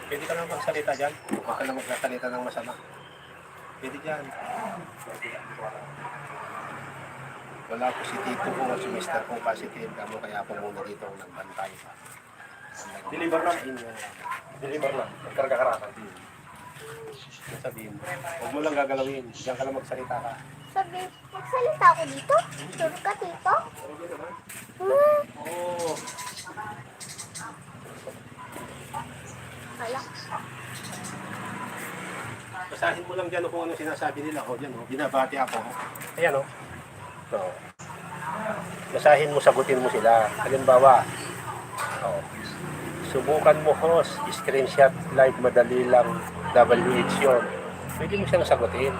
Pwede ka lang magsalita dyan. Huwag ka lang magsasalita ng masama. Pwede dyan. Wala po si Tito po o si Mr. po positive. Kamo kaya po muna dito ang nagbantay. Deliver lang. Deliver lang. Nagkarga-karakan. Sabihin mo. Huwag mo lang gagalawin. Diyan ka lang magsalita ka. Sabi, magsalita ako dito? Sure ka, Tito? Oo. Hala. Basahin mo lang dyan kung ano sinasabi nila. O dyan, binabati ako. Ayan o. So, basahin mo, sagutin mo sila. Halimbawa, subukan mo host, screenshot, live, madali lang, WH yun. Pwede mo siyang sagutin.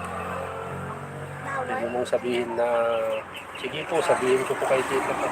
Pwede mong sabihin na, sige po, sabihin ko po kay Tito po.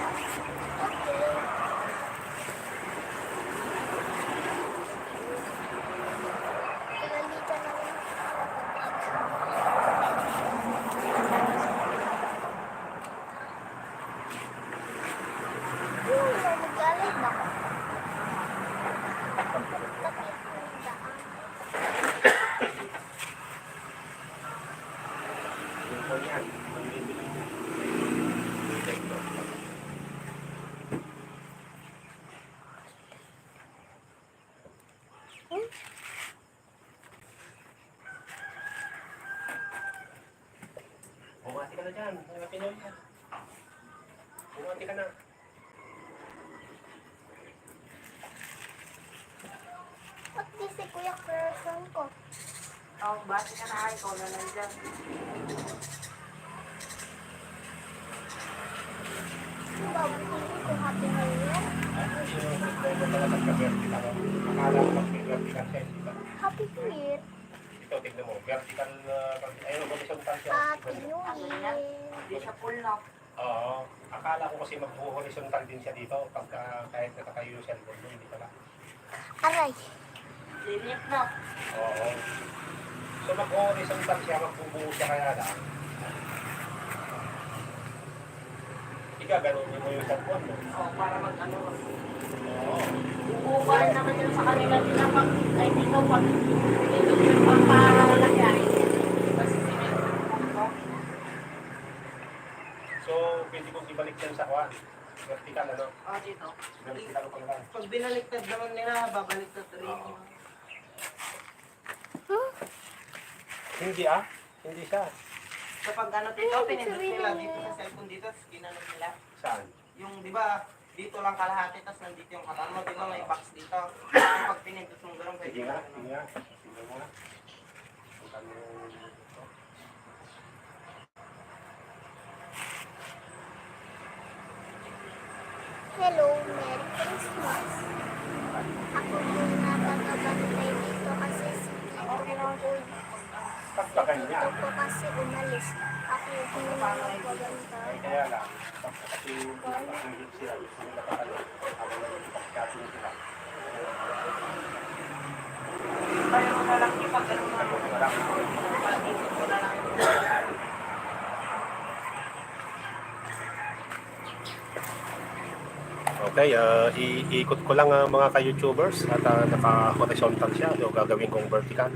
Bumati ka na dyan. Bumati ka na. Ba't di si Kuya person ko? Bati ka na, ikaw na lang dyan. Babutin ko happy new year. Akala ko mag-vertical siya. Happy new year. Ito, tignan mo. Vertical, ayun, horizontal siya. Happy new year. Hindi siya full na. Oo. Akala ko kasi mag-horizontal din siya dito. Pagka kahit nakatayo yung cellphone mo, hindi pala. Aray. Lilit na. Oo. So mag-horizontal siya, magbubuo siya kaya lang. Igaganon mo yung cellphone mo. Para mag-ano. Oo. Uupahan naman yun sa kanila nila pag, ay dito pag, dito yung pagpalagyan. Kasi sinet. So, pwede kong ibalik yan sa kuwan. Vertical, ano? Dito. Vertical ko lang. Pag binaliktad naman nila, babaliktad rin. Hindi hindi siya. Kapag ano dito, pinindot nila dito sa cellphone dito, tapos ginano nila. Saan? Yung, di ba, dito lang kalahati, tapos nandito yung katawan mo, di ba may box dito. Kapag pinindot mong gano'n, pwede Sige nga, ka sige nga. Sige nga. Ang Hello, Merry Christmas. Ako muna tagabantay dito kasi si Tito ko. pagkakan niya. Tito ko kasi umalis. Ako muna Ay, magbabantay. kaya lang. Kasi hindi sila. Gusto nila pakalo. Habang nagpapakasin sila. Kaya mo na lang ipag ano na. Wala. Pag-ikot mo na lang. Okay, iikot ko lang mga ka-YouTubers at naka-horizontal siya. So, gagawin kong vertical.